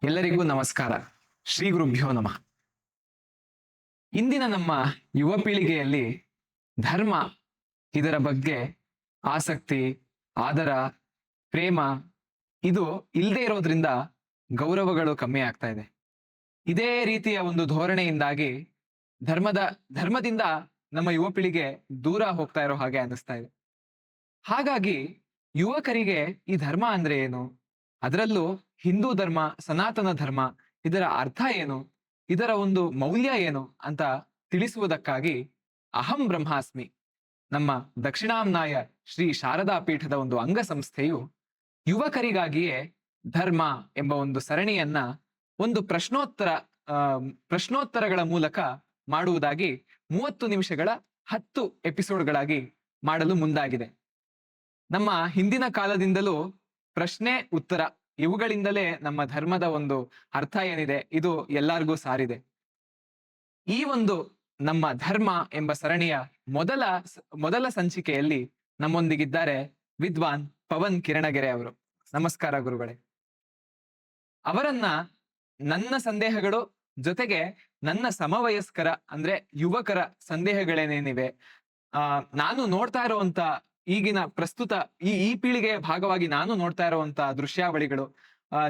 ಎಲ್ಲರಿಗೂ ನಮಸ್ಕಾರ. ಶ್ರೀ ಗುರುಭ್ಯೋ ನಮಃ. ಇಂದಿನ ನಮ್ಮ ಯುವ ಪೀಳಿಗೆಯಲ್ಲಿ ಧರ್ಮ ಇದರ ಬಗ್ಗೆ ಆಸಕ್ತಿ, ಆದರ, ಪ್ರೇಮ ಇದು ಇಲ್ಲದೆ ಇರೋದ್ರಿಂದ ಗೌರವಗಳು ಕಮ್ಮಿ ಆಗ್ತಾ ಇದೆ. ಇದೇ ರೀತಿಯ ಒಂದು ಧೋರಣೆಯಿಂದಾಗಿ ಧರ್ಮದಿಂದ ನಮ್ಮ ಯುವ ಪೀಳಿಗೆ ದೂರ ಹೋಗ್ತಾ ಇರೋ ಹಾಗೆ ಅನಿಸ್ತಾ ಇದೆ. ಹಾಗಾಗಿ ಯುವಕರಿಗೆ ಈ ಧರ್ಮ ಅಂದ್ರೆ ಏನು, ಅದರಲ್ಲೂ ಹಿಂದೂ ಧರ್ಮ, ಸನಾತನ ಧರ್ಮ, ಇದರ ಅರ್ಥ ಏನು, ಇದರ ಒಂದು ಮೌಲ್ಯ ಏನು ಅಂತ ತಿಳಿಸುವುದಕ್ಕಾಗಿ ಅಹಂ ಬ್ರಹ್ಮಾಸ್ಮಿ, ನಮ್ಮ ದಕ್ಷಿಣಾಮ್ನಾಯ ಶ್ರೀ ಶಾರದಾ ಪೀಠದ ಒಂದು ಅಂಗಸಂಸ್ಥೆಯು ಯುವಕರಿಗಾಗಿಯೇ ಧರ್ಮ ಎಂಬ ಒಂದು ಸರಣಿಯನ್ನ ಒಂದು ಪ್ರಶ್ನೋತ್ತರಗಳ ಮೂಲಕ ಮಾಡುವುದಾಗಿ 30 ನಿಮಿಷಗಳ 10 ಎಪಿಸೋಡ್ಗಳಾಗಿ ಮಾಡಲು ಮುಂದಾಗಿದೆ. ನಮ್ಮ ಹಿಂದಿನ ಕಾಲದಿಂದಲೂ ಪ್ರಶ್ನೆ ಉತ್ತರ ಇವುಗಳಿಂದಲೇ ನಮ್ಮ ಧರ್ಮದ ಒಂದು ಅರ್ಥ ಏನಿದೆ ಇದು ಎಲ್ಲರಿಗೂ ಸಾರಿದೆ. ಈ ಒಂದು ನಮ್ಮ ಧರ್ಮ ಎಂಬ ಸರಣಿಯ ಮೊದಲ ಸಂಚಿಕೆಯಲ್ಲಿ ನಮ್ಮೊಂದಿಗಿದ್ದಾರೆ ವಿದ್ವಾನ್ ಪವನ್ ಕಿರಣಗೆರೆ ಅವರು. ನಮಸ್ಕಾರ ಗುರುಗಳೇ. ಅವರನ್ನ ನನ್ನ ಸಂದೇಹಗಳು ಜೊತೆಗೆ ನನ್ನ ಸಮವಯಸ್ಕರ ಅಂದ್ರೆ ಯುವಕರ ಸಂದೇಹಗಳೇನೇನಿವೆ, ನಾನು ನೋಡ್ತಾ ಇರುವಂತ ಈಗಿನ ಪ್ರಸ್ತುತ ಈ ಪೀಳಿಗೆಯ ಭಾಗವಾಗಿ ನಾನು ನೋಡ್ತಾ ಇರುವಂತ ದೃಶ್ಯಾವಳಿಗಳು,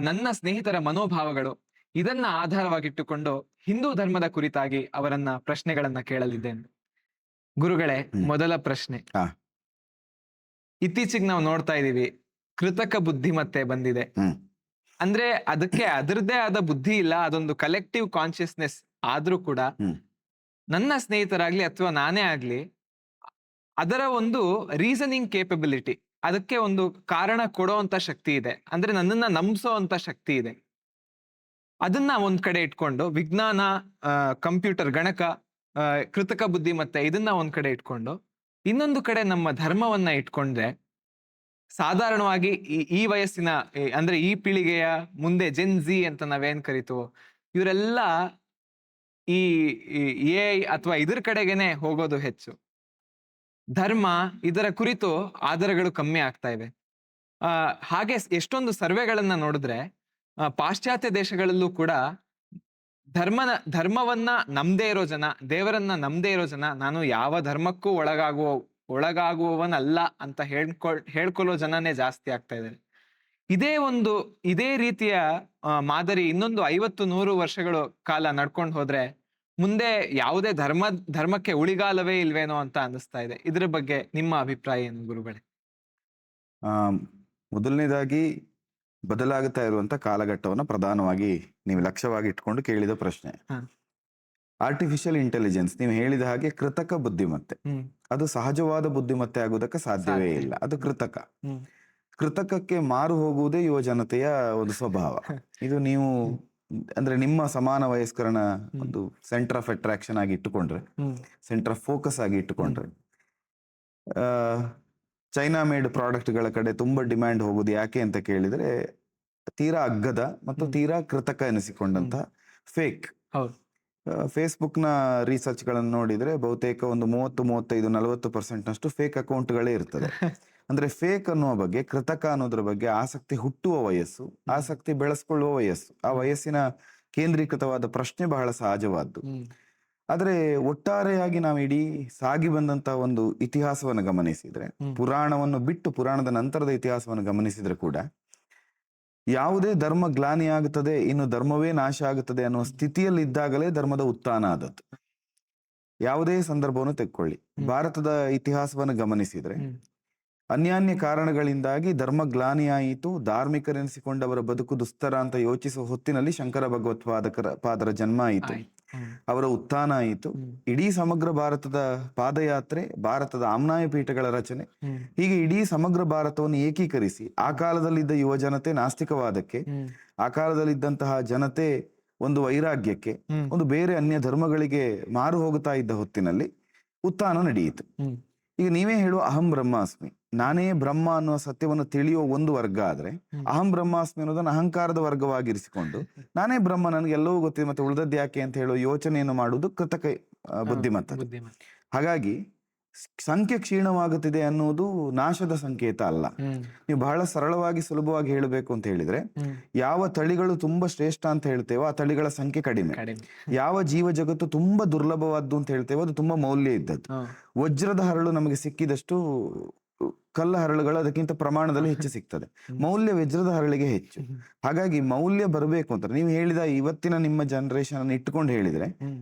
ನನ್ನ ಸ್ನೇಹಿತರ ಮನೋಭಾವಗಳು, ಇದನ್ನ ಆಧಾರವಾಗಿಟ್ಟುಕೊಂಡು ಹಿಂದೂ ಧರ್ಮದ ಕುರಿತಾಗಿ ಅವರನ್ನ ಪ್ರಶ್ನೆಗಳನ್ನ ಕೇಳಲಿದ್ದೇನೆ. ಗುರುಗಳೇ, ಮೊದಲ ಪ್ರಶ್ನೆ. ಇತ್ತೀಚೆಗೆ ನಾವು ನೋಡ್ತಾ ಇದೀವಿ ಕೃತಕ ಬುದ್ಧಿಮತ್ತೆ ಬಂದಿದೆ. ಅಂದ್ರೆ ಅದಕ್ಕೆ ಅದರದ್ದೇ ಆದ ಬುದ್ಧಿ ಇಲ್ಲ, ಅದೊಂದು ಕಲೆಕ್ಟಿವ್ ಕಾನ್ಶಿಯಸ್ನೆಸ್ ಆದ್ರೂ ಕೂಡ ನನ್ನ ಸ್ನೇಹಿತರಾಗ್ಲಿ ಅಥವಾ ನಾನೇ ಆಗ್ಲಿ ಅದರ ಒಂದು ರೀಸನಿಂಗ್ ಕೇಪಬಿಲಿಟಿ, ಅದಕ್ಕೆ ಒಂದು ಕಾರಣ ಕೊಡೋ ಅಂತ ಶಕ್ತಿ ಇದೆ, ಅಂದ್ರೆ ನನ್ನನ್ನ ನಂಬಿಸೋ ಅಂತ ಶಕ್ತಿ ಇದೆ. ಅದನ್ನ ಒಂದ್ ಕಡೆ ಇಟ್ಕೊಂಡು ವಿಜ್ಞಾನ, ಕಂಪ್ಯೂಟರ್, ಗಣಕ, ಕೃತಕ ಬುದ್ಧಿಮತ್ತೆ ಇದನ್ನ ಒಂದ್ ಕಡೆ ಇಟ್ಕೊಂಡು ಇನ್ನೊಂದು ಕಡೆ ನಮ್ಮ ಧರ್ಮವನ್ನ ಇಟ್ಕೊಂಡ್ರೆ ಸಾಧಾರಣವಾಗಿ ಈ ವಯಸ್ಸಿನ ಅಂದ್ರೆ ಈ ಪೀಳಿಗೆಯ ಮುಂದೆ ಜೆನ್ ಝಿ ಅಂತ ನಾವೇನ್ ಕರಿತೀವೋ ಇವರೆಲ್ಲ ಈ AI ಅಥವಾ ಇದ್ರ ಕಡೆಗೇನೆ ಹೋಗೋದು ಹೆಚ್ಚು. ಧರ್ಮ ಇದರ ಕುರಿತು ಆಧಾರಗಳು ಕಮ್ಮಿ ಆಗ್ತಾ ಇವೆ. ಹಾಗೆ ಎಷ್ಟೊಂದು ಸರ್ವೆಗಳನ್ನ ನೋಡಿದ್ರೆ ಪಾಶ್ಚಾತ್ಯ ದೇಶಗಳಲ್ಲೂ ಕೂಡ ಧರ್ಮವನ್ನ ನಂಬದೇ ಇರೋ ಜನ, ದೇವರನ್ನ ನಂಬದೇ ಇರೋ ಜನ, ನಾನು ಯಾವ ಧರ್ಮಕ್ಕೂ ಒಳಗಾಗುವವನಲ್ಲ ಅಂತ ಹೇಳ್ಕೊಳ್ಳೋ ಜನನೇ ಜಾಸ್ತಿ ಆಗ್ತಾ ಇದ್ದಾರೆ. ಇದೇ ರೀತಿಯ ಮಾದರಿ ಇನ್ನೊಂದು 50-100 ವರ್ಷಗಳು ಕಾಲ ನಡ್ಕೊಂಡು ಹೋದ್ರೆ ಮುಂದೆ ಯಾವುದೇ ಧರ್ಮಕ್ಕೆ ಉಳಿಗಾಲವೇ ಇಲ್ವೇನೋ ಅಂತ ಅನಿಸ್ತಾ ಇದೆ. ಇದ್ರ ಬಗ್ಗೆ ನಿಮ್ಮ ಅಭಿಪ್ರಾಯ ಏನು ಗುರುಗಳೇ? ಮೊದಲನೇದಾಗಿ ಬದಲಾಗುತ್ತಾ ಇರುವಂತ ಕಾಲಘಟ್ಟವನ್ನ ಪ್ರಧಾನವಾಗಿ ನೀವು ಲಕ್ಷ್ಯವಾಗಿ ಇಟ್ಕೊಂಡು ಕೇಳಿದ ಪ್ರಶ್ನೆ. ಆರ್ಟಿಫಿಷಿಯಲ್ ಇಂಟೆಲಿಜೆನ್ಸ್, ನೀವು ಹೇಳಿದ ಹಾಗೆ ಕೃತಕ ಬುದ್ಧಿಮತ್ತೆ, ಅದು ಸಹಜವಾದ ಬುದ್ಧಿಮತ್ತೆ ಆಗುವುದಕ್ಕೆ ಸಾಧ್ಯವೇ ಇಲ್ಲ. ಅದು ಕೃತಕಕ್ಕೆ ಮಾರು ಹೋಗುವುದೇ ಯುವ ಜನತೆಯ ಒಂದು ಸ್ವಭಾವ. ಇದು ನೀವು ಅಂದ್ರೆ ನಿಮ್ಮ ಸಮಾನ ವಯಸ್ಕರನ ಒಂದು ಸೆಂಟರ್ ಆಫ್ ಅಟ್ರಾಕ್ಷನ್ ಆಗಿ ಇಟ್ಟುಕೊಂಡ್ರೆ, ಸೆಂಟರ್ ಆಫ್ ಫೋಕಸ್ ಆಗಿ ಇಟ್ಟುಕೊಂಡ್ರೆ, ಚೈನಾ ಮೇಡ್ ಪ್ರಾಡಕ್ಟ್ಗಳ ಕಡೆ ತುಂಬಾ ಡಿಮ್ಯಾಂಡ್ ಹೋಗುದು ಯಾಕೆ ಅಂತ ಕೇಳಿದ್ರೆ ತೀರಾ ಅಗ್ಗದ ಮತ್ತು ತೀರಾ ಕೃತಕ ಎನಿಸಿಕೊಂಡಂತ ಫೇಕ್. ಫೇಸ್ಬುಕ್ ನ ರಿಸರ್ಚ್ ಗಳನ್ನು ನೋಡಿದ್ರೆ ಬಹುತೇಕ ಒಂದು 30-35-40% ನಷ್ಟು ಫೇಕ್ ಅಕೌಂಟ್ಗಳೇ ಇರ್ತದೆ. ಅಂದ್ರೆ ಫೇಕ್ ಅನ್ನುವ ಬಗ್ಗೆ, ಕೃತಕ ಅನ್ನೋದ್ರ ಬಗ್ಗೆ ಆಸಕ್ತಿ ಹುಟ್ಟುವ ವಯಸ್ಸು, ಆಸಕ್ತಿ ಬೆಳೆಸ್ಕೊಳ್ಳುವ ವಯಸ್ಸು, ಆ ವಯಸ್ಸಿನ ಕೇಂದ್ರೀಕೃತವಾದ ಪ್ರಶ್ನೆ ಬಹಳ ಸಹಜವಾದ್ದು. ಆದ್ರೆ ಒಟ್ಟಾರೆಯಾಗಿ ನಾವು ಇಡೀ ಸಾಗಿ ಬಂದಂತಹ ಒಂದು ಇತಿಹಾಸವನ್ನು ಗಮನಿಸಿದ್ರೆ, ಪುರಾಣವನ್ನು ಬಿಟ್ಟು ಪುರಾಣದ ನಂತರದ ಇತಿಹಾಸವನ್ನು ಗಮನಿಸಿದ್ರೆ ಕೂಡ ಯಾವುದೇ ಧರ್ಮ ಗ್ಲಾನಿ ಆಗುತ್ತದೆ, ಇನ್ನು ಧರ್ಮವೇ ನಾಶ ಆಗುತ್ತದೆ ಅನ್ನುವ ಸ್ಥಿತಿಯಲ್ಲಿ ಇದ್ದಾಗಲೇ ಧರ್ಮದ ಉತ್ಥಾನ ಆದದ್ದು. ಯಾವುದೇ ಸಂದರ್ಭವನ್ನು ತೆಕ್ಕೊಳ್ಳಿ, ಭಾರತದ ಇತಿಹಾಸವನ್ನು ಗಮನಿಸಿದ್ರೆ ಅನ್ಯಾನ್ಯ ಕಾರಣಗಳಿಂದಾಗಿ ಧರ್ಮ ಗ್ಲಾನಿಯಾಯಿತು, ಧಾರ್ಮಿಕರೆನಿಸಿಕೊಂಡವರ ಬದುಕು ದುಸ್ತರ ಅಂತ ಯೋಚಿಸುವ ಹೊತ್ತಿನಲ್ಲಿ ಶಂಕರ ಭಗವತ್ಪಾದರ ಜನ್ಮ ಆಯಿತು, ಅವರ ಉತ್ಥಾನ ಆಯಿತು. ಇಡೀ ಸಮಗ್ರ ಭಾರತದ ಪಾದಯಾತ್ರೆ, ಭಾರತದ ಆಮ್ನಾಯ ಪೀಠಗಳ ರಚನೆ, ಹೀಗೆ ಇಡೀ ಸಮಗ್ರ ಭಾರತವನ್ನು ಏಕೀಕರಿಸಿ ಆ ಕಾಲದಲ್ಲಿದ್ದ ಯುವ ಜನತೆ ನಾಸ್ತಿಕವಾದಕ್ಕೆ, ಆ ಕಾಲದಲ್ಲಿದ್ದಂತಹ ಜನತೆ ಒಂದು ವೈರಾಗ್ಯಕ್ಕೆ, ಒಂದು ಬೇರೆ ಅನ್ಯ ಧರ್ಮಗಳಿಗೆ ಮಾರು ಹೋಗುತ್ತಾ ಇದ್ದ ಹೊತ್ತಿನಲ್ಲಿ ಉತ್ಥಾನ ನಡೆಯಿತು. ಈಗ ನೀವೇ ಹೇಳುವ ಅಹಂ ಬ್ರಹ್ಮಾಸ್ಮಿ, ನಾನೇ ಬ್ರಹ್ಮ ಅನ್ನುವ ಸತ್ಯವನ್ನು ತಿಳಿಯುವ ಒಂದು ವರ್ಗ ಆದ್ರೆ, ಅಹಂ ಬ್ರಹ್ಮಾಸ್ಮಿ ಅನ್ನೋದನ್ನ ಅಹಂಕಾರದ ವರ್ಗವಾಗಿರಿಸಿಕೊಂಡು ನಾನೇ ಬ್ರಹ್ಮ, ನನಗೆಲ್ಲವೂ ಗೊತ್ತಿದೆ ಮತ್ತೆ ಉಳಿದದ್ದು ಯಾಕೆ ಅಂತ ಹೇಳುವ ಯೋಚನೆಯನ್ನು ಮಾಡುವುದು ಕೃತಕ ಬುದ್ಧಿಮತ್ತೆ. ಹಾಗಾಗಿ ಸಂಖ್ಯೆ ಕ್ಷೀಣವಾಗುತ್ತಿದೆ ಅನ್ನೋದು ನಾಶದ ಸಂಕೇತ ಅಲ್ಲ. ನೀವು ಬಹಳ ಸರಳವಾಗಿ ಸುಲಭವಾಗಿ ಹೇಳಬೇಕು ಅಂತ ಹೇಳಿದ್ರೆ, ಯಾವ ತಳಿಗಳು ತುಂಬಾ ಶ್ರೇಷ್ಠ ಅಂತ ಹೇಳ್ತೇವೋ ಆ ತಳಿಗಳ ಸಂಖ್ಯೆ ಕಡಿಮೆ. ಯಾವ ಜೀವ ಜಗತ್ತು ತುಂಬಾ ದುರ್ಲಭವಾದ್ದು ಅಂತ ಹೇಳ್ತೇವೋ ಅದು ತುಂಬಾ ಮೌಲ್ಯ ಇದ್ದದ್ದು. ವಜ್ರದ ಹರಳು ನಮಗೆ ಸಿಕ್ಕಿದಷ್ಟು ಕಲ್ಲ ಹರಳುಗಳು ಅದಕ್ಕಿಂತ ಪ್ರಮಾಣದಲ್ಲಿ ಹೆಚ್ಚು ಸಿಗ್ತದೆ. ಮೌಲ್ಯ ವಜ್ರದ ಹರಳಿಗೆ ಹೆಚ್ಚು. ಹಾಗಾಗಿ ಮೌಲ್ಯ ಬರಬೇಕು ಅಂತ ನೀವು ಹೇಳಿದ ಇವತ್ತಿನ ನಿಮ್ಮ ಜನರೇಷನ್ ಅನ್ನು ಇಟ್ಟುಕೊಂಡು ಹೇಳಿದ್ರೆ,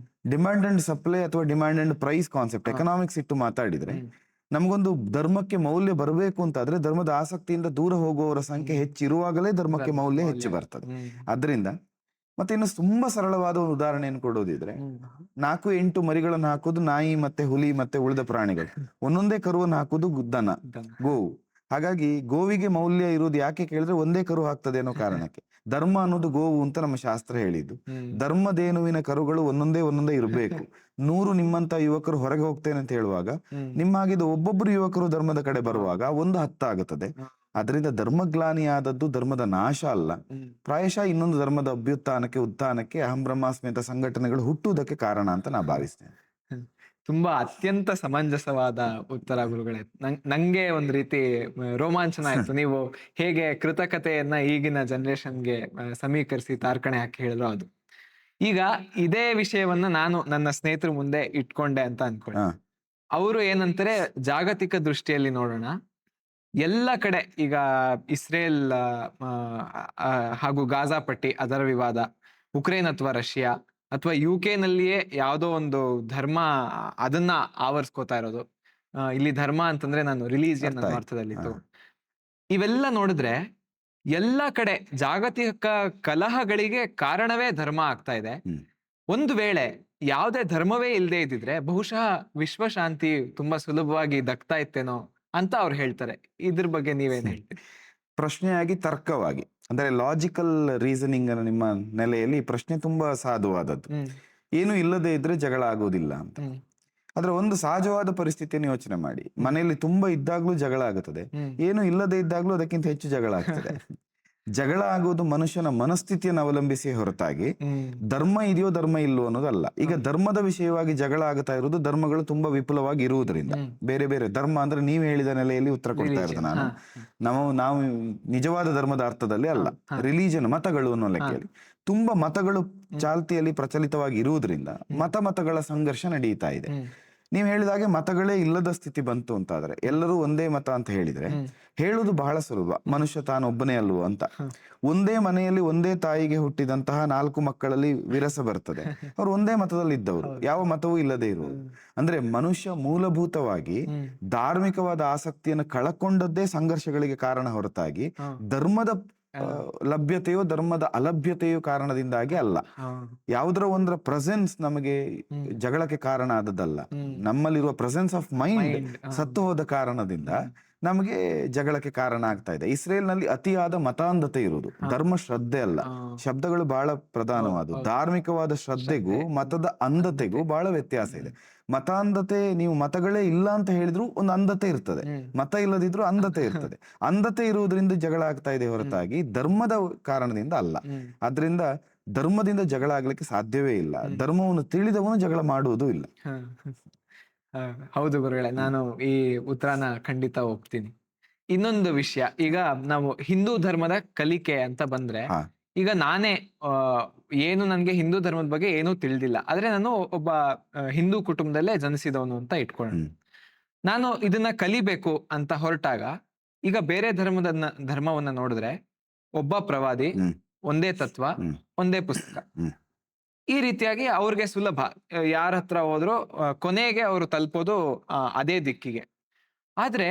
ಡಿಮ್ಯಾಂಡ್ ಅಂಡ್ ಸಪ್ಲೈ ಅಥವಾ demand and price concept economics ಇಟ್ಟು ಮಾತಾಡಿದ್ರೆ, ನಮಗೊಂದು ಧರ್ಮಕ್ಕೆ ಮೌಲ್ಯ ಬರಬೇಕು ಅಂತಾದ್ರೆ ಧರ್ಮದ ಆಸಕ್ತಿಯಿಂದ ದೂರ ಹೋಗುವವರ ಸಂಖ್ಯೆ ಹೆಚ್ಚಿರುವಾಗಲೇ ಧರ್ಮಕ್ಕೆ ಮೌಲ್ಯ ಹೆಚ್ಚು ಬರ್ತದೆ. ಅದರಿಂದ ಮತ್ತೆ ಇನ್ನು ತುಂಬಾ ಸರಳವಾದ ಒಂದು ಉದಾಹರಣೆಯನ್ನು ಕೊಡೋದಿದ್ರೆ, 4-8 ಮರಿಗಳನ್ನು ಹಾಕುದು ನಾಯಿ ಮತ್ತೆ ಹುಲಿ ಮತ್ತೆ ಉಳಿದ ಪ್ರಾಣಿಗಳು, ಒಂದೊಂದೇ ಕರುವನ್ನು ಹಾಕುದು ದನ, ಗೋವು. ಹಾಗಾಗಿ ಗೋವಿಗೆ ಮೌಲ್ಯ ಇರುವುದು ಯಾಕೆ ಕೇಳಿದ್ರೆ ಒಂದೇ ಕರು ಹಾಕ್ತದೆ ಅನ್ನೋ ಕಾರಣಕ್ಕೆ. ಧರ್ಮ ಅನ್ನೋದು ಗೋವು ಅಂತ ನಮ್ಮ ಶಾಸ್ತ್ರ ಹೇಳಿದ್ದು. ಧರ್ಮದೇನುವಿನ ಕರುಗಳು ಒಂದೊಂದೇ ಇರಬೇಕು. 100 ನಿಮ್ಮಂತ ಯುವಕರು ಹೊರಗೆ ಹೋಗ್ತೇನೆ ಅಂತ ಹೇಳುವಾಗ, ನಿಮ್ಮ ಹಾಗಿದ್ದು ಒಬ್ಬೊಬ್ರು ಯುವಕರು ಧರ್ಮದ ಕಡೆ ಬರುವಾಗ 10 ಆಗುತ್ತದೆ. ಅದರಿಂದ ಧರ್ಮಗ್ಲಾನಿ ಆದದ್ದು ಧರ್ಮದ ನಾಶ ಅಲ್ಲ, ಪ್ರಾಯಶಃ ಇನ್ನೊಂದು ಧರ್ಮದ ಅಭ್ಯುತ್ಥಾನಕ್ಕೆ ಉತ್ಥಾನಕ್ಕೆ ಅಹಂ ಬ್ರಹ್ಮಾಸ್ಮಿ ಅಂತ ಸಂಘಟನೆಗಳು ಹುಟ್ಟುವುದಕ್ಕೆ ಕಾರಣ ಅಂತ ನಾ ಭಾವಿಸ್ತೇನೆ. ತುಂಬಾ ಅತ್ಯಂತ ಸಮಂಜಸವಾದ ಉತ್ತರ ಗುರುಗಳೇ. ನಂಗೆ ಒಂದ್ ರೀತಿ ರೋಮಾಂಚನ ಆಯ್ತು. ನೀವು ಹೇಗೆ ಕೃತಕತೆಯನ್ನ ಈಗಿನ ಜನರೇಷನ್ಗೆ ಸಮೀಕರಿಸಿ ತಾರ್ಕಣೆ ಹಾಕಿ ಹೇಳಿದ್ರು ಅದು. ಈಗ ಇದೇ ವಿಷಯವನ್ನ ನಾನು ನನ್ನ ಸ್ನೇಹಿತರ ಮುಂದೆ ಇಟ್ಕೊಂಡೆ ಅಂತ ಅನ್ಕೊಳ್ಳಿ. ಅವರು ಏನಂತಾರೆ, ಜಾಗತಿಕ ದೃಷ್ಟಿಯಲ್ಲಿ ನೋಡೋಣ, ಎಲ್ಲ ಕಡೆ ಈಗ ಇಸ್ರೇಲ್ ಹಾಗೂ ಗಾಜಾ ಪಟ್ಟಿ ಅದರ ವಿವಾದ, ಉಕ್ರೇನ್ ಅಥವಾ ರಷ್ಯಾ ಅಥವಾ UK ನಲ್ಲಿಯೇ ಯಾವುದೋ ಒಂದು ಧರ್ಮ ಅದನ್ನ ಆವರಿಸ್ಕೋತಾ ಇರೋದು. ಇಲ್ಲಿ ಧರ್ಮ ಅಂತಂದ್ರೆ ನಾನು ರಿಲಿಜಿಯನ್ ಅನ್ನೋ ಅರ್ಥದಲ್ಲಿತ್ತು. ಇವೆಲ್ಲ ನೋಡಿದ್ರೆ ಎಲ್ಲ ಕಡೆ ಜಾಗತಿಕ ಕಲಹಗಳಿಗೆ ಕಾರಣವೇ ಧರ್ಮ ಆಗ್ತಾ ಇದೆ. ಒಂದು ವೇಳೆ ಯಾವುದೇ ಧರ್ಮವೇ ಇಲ್ಲದೆ ಇದ್ದಿದ್ರೆ ಬಹುಶಃ ವಿಶ್ವಶಾಂತಿ ತುಂಬಾ ಸುಲಭವಾಗಿ ದಕ್ತಾ ಇತ್ತೇನೋ ಅಂತ ಅವ್ರು ಹೇಳ್ತಾರೆ. ಇದ್ರ ಬಗ್ಗೆ ನೀವೇನ್ ಹೇಳ್ತೀರಿ? ಪ್ರಶ್ನೆಯಾಗಿ ತರ್ಕವಾಗಿ ಅಂದ್ರೆ ಲಾಜಿಕಲ್ ರೀಸನಿಂಗ್ ಅನ್ನ ನಿಮ್ಮ ನೆಲೆಯಲ್ಲಿ ಈ ಪ್ರಶ್ನೆ ತುಂಬಾ ಸಾಧುವಾದದ್ದು. ಏನು ಇಲ್ಲದೆ ಇದ್ರೆ ಜಗಳ ಆಗೋದಿಲ್ಲ ಅಂತ. ಆದ್ರೆ ಒಂದು ಸಹಜವಾದ ಪರಿಸ್ಥಿತಿಯನ್ನು ಯೋಚನೆ ಮಾಡಿ. ಮನೆಯಲ್ಲಿ ತುಂಬಾ ಇದ್ದಾಗ್ಲೂ ಜಗಳ ಆಗುತ್ತದೆ, ಏನು ಇಲ್ಲದೆ ಇದ್ದಾಗ್ಲೂ ಅದಕ್ಕಿಂತ ಹೆಚ್ಚು ಜಗಳ ಆಗ್ತದೆ. ಜಗಳ ಆಗೋದು ಮನುಷ್ಯನ ಮನಸ್ಥಿತಿಯನ್ನು ಅವಲಂಬಿಸಿ ಹೊರತಾಗಿ ಧರ್ಮ ಇದೆಯೋ ಧರ್ಮ ಇಲ್ಲೋ ಅನ್ನೋದಲ್ಲ. ಈಗ ಧರ್ಮದ ವಿಷಯವಾಗಿ ಜಗಳ ಆಗ್ತಾ ಇರೋದು ಧರ್ಮಗಳು ತುಂಬಾ ವಿಪುಲವಾಗಿ ಇರುವುದರಿಂದ. ಬೇರೆ ಬೇರೆ ಧರ್ಮ ಅಂದ್ರೆ ನೀವು ಹೇಳಿದ ನೆಲೆಯಲ್ಲಿ ಉತ್ತರ ಕೊಡ್ತಾ ಇರೋದು ನಾನು. ನಾವು ನಿಜವಾದ ಧರ್ಮದ ಅರ್ಥದಲ್ಲಿ ಅಲ್ಲ, ರಿಲಿಜನ್ ಮತಗಳು ಅನ್ನೋ ಲೆಕ್ಕೆಯಲ್ಲಿ ತುಂಬಾ ಮತಗಳು ಚಾಲ್ತಿಯಲ್ಲಿ ಪ್ರಚಲಿತವಾಗಿ ಇರುವುದರಿಂದ ಮತಗಳ ಸಂಘರ್ಷ ನಡೀತಾ ಇದೆ. ನೀವು ಹೇಳಿದಾಗೆ ಮತಗಳೇ ಇಲ್ಲದ ಸ್ಥಿತಿ ಬಂತು ಅಂತಾದ್ರೆ, ಎಲ್ಲರೂ ಒಂದೇ ಮತ ಅಂತ ಹೇಳಿದ್ರೆ ಹೇಳುವುದು ಬಹಳ ಸುಲಭ, ಮನುಷ್ಯ ತಾನೊಬ್ಬನೇ ಅಲ್ವೋ ಅಂತ. ಒಂದೇ ಮನೆಯಲ್ಲಿ ಒಂದೇ ತಾಯಿಗೆ ಹುಟ್ಟಿದಂತಹ 4 ಮಕ್ಕಳಲ್ಲಿ ವಿರಸ ಬರ್ತದೆ, ಅವ್ರು ಒಂದೇ ಮತದಲ್ಲಿ ಇದ್ದವರು, ಯಾವ ಮತವೂ ಇಲ್ಲದೆ ಇರುವುದು. ಅಂದ್ರೆ ಮನುಷ್ಯ ಮೂಲಭೂತವಾಗಿ ಧಾರ್ಮಿಕವಾದ ಆಸಕ್ತಿಯನ್ನು ಕಳಕೊಂಡದ್ದೇ ಸಂಘರ್ಷಗಳಿಗೆ ಕಾರಣ ಹೊರತಾಗಿ ಧರ್ಮದ ಲಭ್ಯತೆಯೋ ಧರ್ಮದ ಅಲಭ್ಯತೆಯೋ ಕಾರಣದಿಂದಾಗಿ ಅಲ್ಲ. ಯಾವುದರ ಒಂದರ ಪ್ರೆಸೆನ್ಸ್ ನಮಗೆ ಜಗಳಕ್ಕೆ ಕಾರಣ ಆದದ್ದಲ್ಲ. ನಮ್ಮಲ್ಲಿರುವ ಪ್ರೆಸೆನ್ಸ್ ಆಫ್ ಮೈಂಡ್ ಸತ್ತು ಹೋದ ಕಾರಣದಿಂದ ನಮಗೆ ಜಗಳಕ್ಕೆ ಕಾರಣ ಆಗ್ತಾ ಇದೆ. ಇಸ್ರೇಲ್ ನಲ್ಲಿ ಅತಿಯಾದ ಮತಾಂಧತೆ ಇರುವುದು, ಧರ್ಮ ಶ್ರದ್ಧೆ ಅಲ್ಲ. ಶಬ್ದಗಳು ಬಹಳ ಪ್ರಧಾನವಾದವು. ಧಾರ್ಮಿಕವಾದ ಶ್ರದ್ಧೆಗೂ ಮತದ ಅಂಧತೆಗೂ ಬಹಳ ವ್ಯತ್ಯಾಸ ಇದೆ. ಮತಾಂಧತೆ, ನೀವು ಮತಗಳೇ ಇಲ್ಲ ಅಂತ ಹೇಳಿದ್ರು ಒಂದು ಅಂಧತೆ ಇರ್ತದೆ, ಮತ ಇಲ್ಲದಿದ್ರು ಅಂಧತೆ ಇರ್ತದೆ. ಅಂಧತೆ ಇರುವುದರಿಂದ ಜಗಳ ಆಗ್ತಾ ಇದೆ ಹೊರತಾಗಿ ಧರ್ಮದ ಕಾರಣದಿಂದ ಅಲ್ಲ. ಆದ್ರಿಂದ ಧರ್ಮದಿಂದ ಜಗಳ ಆಗ್ಲಿಕ್ಕೆ ಸಾಧ್ಯವೇ ಇಲ್ಲ. ಧರ್ಮವನ್ನು ತಿಳಿದವನು ಜಗಳ ಮಾಡುವುದೂ ಇಲ್ಲ. ಹೌದು ಗುರುಗಳೇ, ನಾನು ಈ ಉತ್ತರನ ಖಂಡಿತ ಒಪ್ತೀನಿ. ಇನ್ನೊಂದು ವಿಷಯ, ಈಗ ನಾವು ಹಿಂದೂ ಧರ್ಮದ ಕಲಿಕೆ ಅಂತ ಬಂದ್ರೆ, ಈಗ ನಾನೇ ಏನು ನನ್ಗೆ ಹಿಂದೂ ಧರ್ಮದ ಬಗ್ಗೆ ಏನೂ ತಿಳಿದಿಲ್ಲ, ಆದ್ರೆ ನಾನು ಒಬ್ಬ ಹಿಂದೂ ಕುಟುಂಬದಲ್ಲೇ ಜನಿಸಿದವನು ಅಂತ ಇಟ್ಕೊಳ್ಳೋಣ. ನಾನು ಇದನ್ನ ಕಲಿಬೇಕು ಅಂತ ಹೊರಟಾಗ, ಈಗ ಬೇರೆ ಧರ್ಮವನ್ನ ನೋಡಿದ್ರೆ ಒಬ್ಬ ಪ್ರವಾದಿ, ಒಂದೇ ತತ್ವ, ಒಂದೇ ಪುಸ್ತಕ, ಈ ರೀತಿಯಾಗಿ ಅವ್ರಿಗೆ ಸುಲಭ, ಯಾರ ಹತ್ರ ಹೋದ್ರು ಕೊನೆಗೆ ಅವರು ತಲುಪೋದು ಅದೇ ದಿಕ್ಕಿಗೆ. ಆದ್ರೆ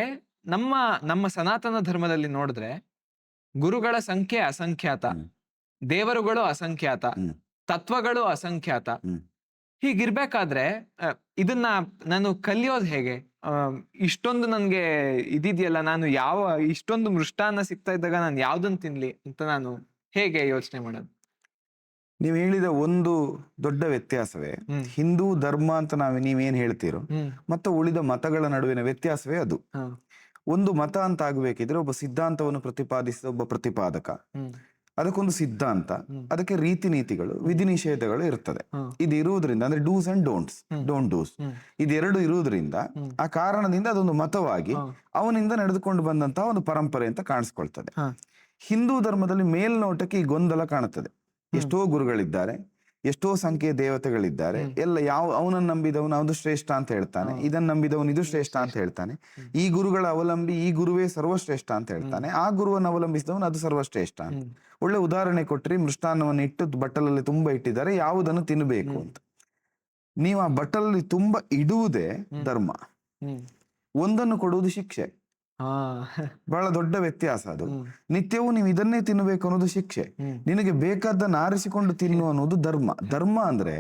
ನಮ್ಮ ಸನಾತನ ಧರ್ಮದಲ್ಲಿ ನೋಡಿದ್ರೆ ಗುರುಗಳ ಸಂಖ್ಯೆ ಅಸಂಖ್ಯಾತ, ದೇವರುಗಳು ಅಸಂಖ್ಯಾತ, ತತ್ವಗಳು ಅಸಂಖ್ಯಾತ. ಹೀಗಿರ್ಬೇಕಾದ್ರೆ ಇದನ್ನ ನಾನು ಕಲಿಯೋದು ಹೇಗೆ? ಇಷ್ಟೊಂದು ನನ್ಗೆ ಇದಿದೆಯಲ್ಲ, ನಾನು ಇಷ್ಟೊಂದು ಮೃಷ್ಟಾನ್ನ ಸಿಗ್ತಾ ಇದ್ದಾಗ ನಾನು ಯಾವ್ದನ್ ತಿನ್ಲಿ ಅಂತ ನಾನು ಹೇಗೆ ಯೋಚನೆ ಮಾಡೋದು? ನೀವು ಹೇಳಿದ ಒಂದು ದೊಡ್ಡ ವ್ಯತ್ಯಾಸವೇ ಹಿಂದೂ ಧರ್ಮ ಅಂತ ನೀವೇನ್ ಹೇಳ್ತೀರೋ ಮತ್ತು ಉಳಿದ ಮತಗಳ ನಡುವಿನ ವ್ಯತ್ಯಾಸವೇ ಅದು. ಒಂದು ಮತ ಅಂತ ಆಗ್ಬೇಕಿದ್ರೆ ಒಬ್ಬ ಸಿದ್ಧಾಂತವನ್ನು ಪ್ರತಿಪಾದಿಸಿದ ಒಬ್ಬ ಪ್ರತಿಪಾದಕ, ಅದಕ್ಕೊಂದು ಸಿದ್ಧಾಂತ, ಅದಕ್ಕೆ ರೀತಿ ನೀತಿಗಳು, ವಿಧಿ ನಿಷೇಧಗಳು ಇರ್ತದೆ. ಇದು ಇರುವುದರಿಂದ ಅಂದ್ರೆ ಡೂಸ್ ಅಂಡ್ ಡೋಂಟ್ ಡೂಸ್, ಇದೆರಡು ಇರುವುದರಿಂದ ಆ ಕಾರಣದಿಂದ ಅದೊಂದು ಮತವಾಗಿ ಅವನಿಂದ ನಡೆದುಕೊಂಡು ಬಂದಂತಹ ಒಂದು ಪರಂಪರೆ ಅಂತ ಕಾಣಿಸ್ಕೊಳ್ತದೆ. ಹಿಂದೂ ಧರ್ಮದಲ್ಲಿ ಮೇಲ್ನೋಟಕ್ಕೆ ಈ ಗೊಂದಲ ಕಾಣುತ್ತದೆ. ಎಷ್ಟೋ ಗುರುಗಳಿದ್ದಾರೆ, ಎಷ್ಟೋ ಸಂಖ್ಯೆಯ ದೇವತೆಗಳಿದ್ದಾರೆ, ಎಲ್ಲ ಅವನನ್ನು ನಂಬಿದವನು ಅದು ಶ್ರೇಷ್ಠ ಅಂತ ಹೇಳ್ತಾನೆ, ಇದನ್ನ ನಂಬಿದವನು ಇದು ಶ್ರೇಷ್ಠ ಅಂತ ಹೇಳ್ತಾನೆ, ಈ ಗುರುಗಳ ಅವಲಂಬಿ ಈ ಗುರುವೇ ಸರ್ವಶ್ರೇಷ್ಠ ಅಂತ ಹೇಳ್ತಾನೆ, ಆ ಗುರುವನ್ನು ಅವಲಂಬಿಸಿದವನು ಅದು ಸರ್ವಶ್ರೇಷ್ಠ ಅಂತ. ಒಳ್ಳೆ ಉದಾಹರಣೆ ಕೊಟ್ರಿ, ಮೃಷ್ಟಾನ್ನವನ್ನು ಇಟ್ಟು ಬಟ್ಟಲಲ್ಲಿ ತುಂಬಾ ಇಟ್ಟಿದ್ದಾರೆ, ಯಾವುದನ್ನು ತಿನ್ನಬೇಕು ಅಂತ. ನೀವು ಆ ಬಟ್ಟಲಲ್ಲಿ ತುಂಬಾ ಇಡುವುದೇ ಧರ್ಮ, ಒಂದನ್ನು ಕೊಡುವುದು ಶಿಕ್ಷೆ. ಬಹಳ ದೊಡ್ಡ ವ್ಯತ್ಯಾಸ ಅದು. ನಿತ್ಯವೂ ನೀವು ಇದನ್ನೇ ತಿನ್ನಬೇಕು ಅನ್ನೋದು ಶಿಕ್ಷೆ, ನಿನಗೆ ಬೇಕಾದ್ದನ್ನು ಆರಿಸಿಕೊಂಡು ತಿನ್ನು ಅನ್ನೋದು ಧರ್ಮ. ಧರ್ಮ ಅಂದ್ರೆ